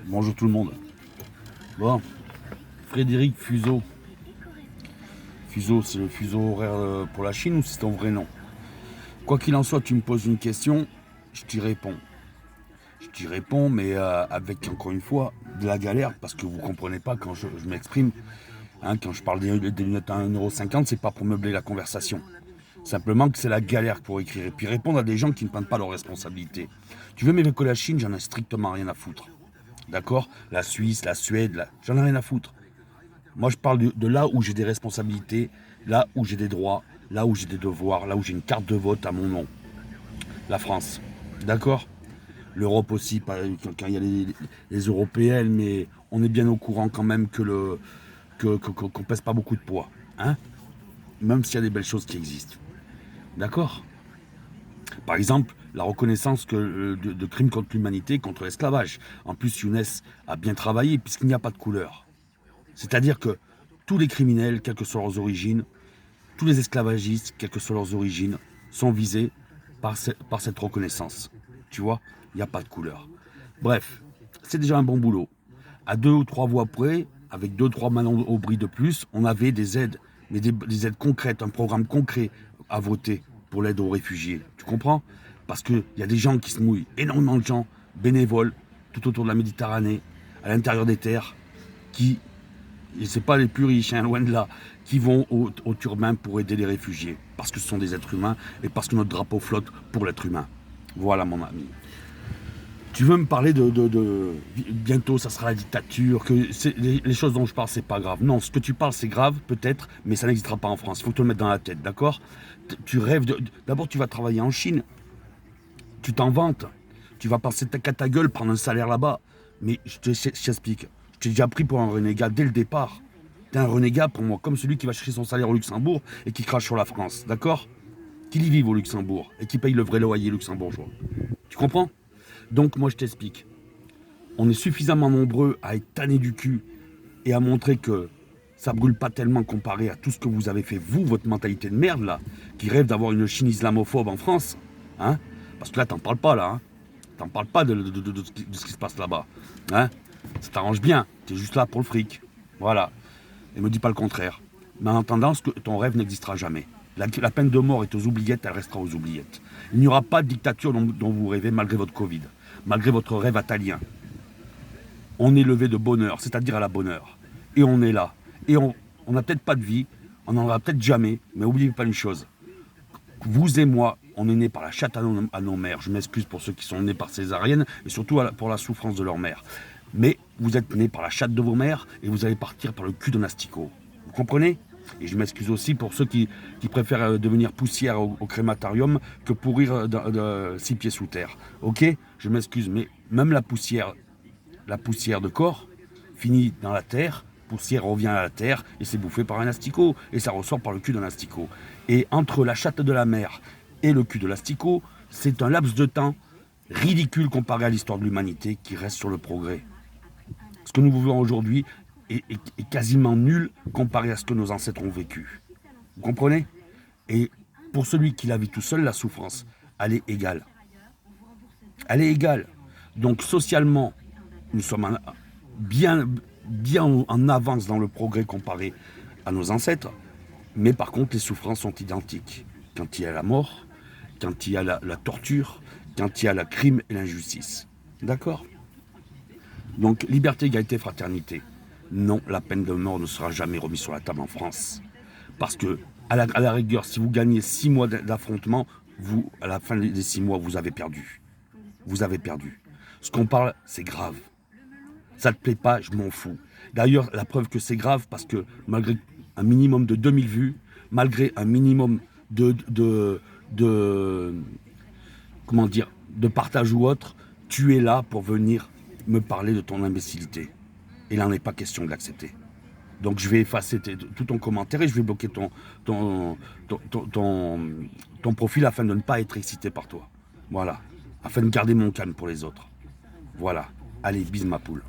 Bonjour tout le monde. Bon, Frédéric Fuseau. Fuseau, c'est le fuseau horaire pour la Chine ou c'est ton vrai nom? Quoi qu'il en soit, tu me poses une question, je t'y réponds. Je t'y réponds, mais avec, encore une fois, de la galère, parce que vous comprenez pas quand je m'exprime. Hein, quand je parle des lunettes à 1,50 €, c'est pas pour meubler la conversation. Simplement que c'est la galère pour écrire. Et puis répondre à des gens qui ne prennent pas leurs responsabilités. Tu veux m'évoquer que la Chine, j'en ai strictement rien à foutre. D'accord? La Suisse, la Suède, j'en ai rien à foutre. Moi, je parle de là où j'ai des responsabilités, là où j'ai des droits, là où j'ai des devoirs, là où j'ai une carte de vote à mon nom. La France. D'accord? L'Europe aussi, quand il y a les européennes, mais on est bien au courant quand même qu'on pèse pas beaucoup de poids. Hein? Même s'il y a des belles choses qui existent. D'accord? Par exemple, la reconnaissance de crimes contre l'humanité, contre l'esclavage. En plus, Younes a bien travaillé puisqu'il n'y a pas de couleur. C'est-à-dire que tous les criminels, quelles que soient leurs origines, tous les esclavagistes, quelles que soient leurs origines, sont visés par cette reconnaissance. Tu vois, il n'y a pas de couleur. Bref, c'est déjà un bon boulot. À 2 ou 3 voix près, avec 2 ou 3 Manon Aubry de plus, on avait des aides, mais des aides concrètes, un programme concret à voter pour l'aide aux réfugiés. Tu comprends? Parce qu'il y a des gens qui se mouillent, énormément de gens, bénévoles, tout autour de la Méditerranée, à l'intérieur des terres, qui, et c'est pas les plus riches, hein, loin de là, qui vont au turbin pour aider les réfugiés, parce que ce sont des êtres humains et parce que notre drapeau flotte pour l'être humain. Voilà mon ami. Tu veux me parler bientôt ça sera la dictature, que les choses dont je parle c'est pas grave. Non, ce que tu parles c'est grave peut-être, mais ça n'existera pas en France. Il faut te le mettre dans la tête, d'accord? Tu rêves d'abord tu vas travailler en Chine, tu t'en vantes, tu vas passer ta gueule, prendre un salaire là-bas. Mais je t'explique, je t'ai déjà pris pour un renégat dès le départ. T'es un renégat pour moi, comme celui qui va chercher son salaire au Luxembourg et qui crache sur la France, d'accord? Qu'il y vive au Luxembourg et qui paye le vrai loyer luxembourgeois. Tu comprends? Donc moi je t'explique. On est suffisamment nombreux à être tannés du cul et à montrer que ça brûle pas tellement comparé à tout ce que vous avez fait, vous, votre mentalité de merde là, qui rêve d'avoir une Chine islamophobe en France. Hein? Parce que là, t'en parles pas là. Hein? T'en parles pas de ce qui se passe là-bas. Hein? Ça t'arrange bien. T'es juste là pour le fric. Voilà. Et me dis pas le contraire. Mais en attendant, ton rêve n'existera jamais. La peine de mort est aux oubliettes, elle restera aux oubliettes. Il n'y aura pas de dictature dont vous rêvez malgré votre Covid, malgré votre rêve italien. On est levé de bonheur, c'est-à-dire à la bonne heure. Et on est là. Et on n'a peut-être pas de vie, on n'en aura peut-être jamais, mais n'oubliez pas une chose. Vous et moi, on est nés par la chatte à nos mères. Je m'excuse pour ceux qui sont nés par césarienne et surtout pour la souffrance de leur mère. Mais vous êtes nés par la chatte de vos mères et vous allez partir par le cul d'un asticot. Vous comprenez? Et je m'excuse aussi pour ceux qui préfèrent devenir poussière au crématorium que pourrir 6 pieds sous terre. Ok? Je m'excuse, mais même la poussière de corps finit dans la terre, poussière revient à la terre et c'est bouffé par un asticot et ça ressort par le cul d'un asticot. Et entre la chatte de la mer et le cul de l'asticot, c'est un laps de temps ridicule comparé à l'histoire de l'humanité qui reste sur le progrès. Ce que nous vivons aujourd'hui est quasiment nul comparé à ce que nos ancêtres ont vécu. Vous comprenez? Et pour celui qui la vit tout seul, la souffrance, elle est égale. Elle est égale. Donc socialement, nous sommes bien en avance dans le progrès comparé à nos ancêtres, mais par contre les souffrances sont identiques. Quand il y a la mort, quand il y a la torture, quand il y a le crime et l'injustice. D'accord? Donc liberté, égalité, fraternité. Non, la peine de mort ne sera jamais remise sur la table en France. Parce que, à la rigueur, si vous gagnez 6 mois d'affrontement, vous, à la fin des 6 mois, vous avez perdu. Vous avez perdu. Ce qu'on parle, c'est grave. Ça te plaît pas, je m'en fous. D'ailleurs, la preuve que c'est grave, parce que malgré un minimum de 2000 vues, malgré un minimum de comment dire, de partage ou autre, tu es là pour venir me parler de ton imbécilité. Et là, il n'est pas question de l'accepter. Donc je vais effacer tout ton commentaire et je vais bloquer ton profil afin de ne pas être excité par toi. Voilà. Afin de garder mon calme pour les autres. Voilà. Allez, bise ma poule.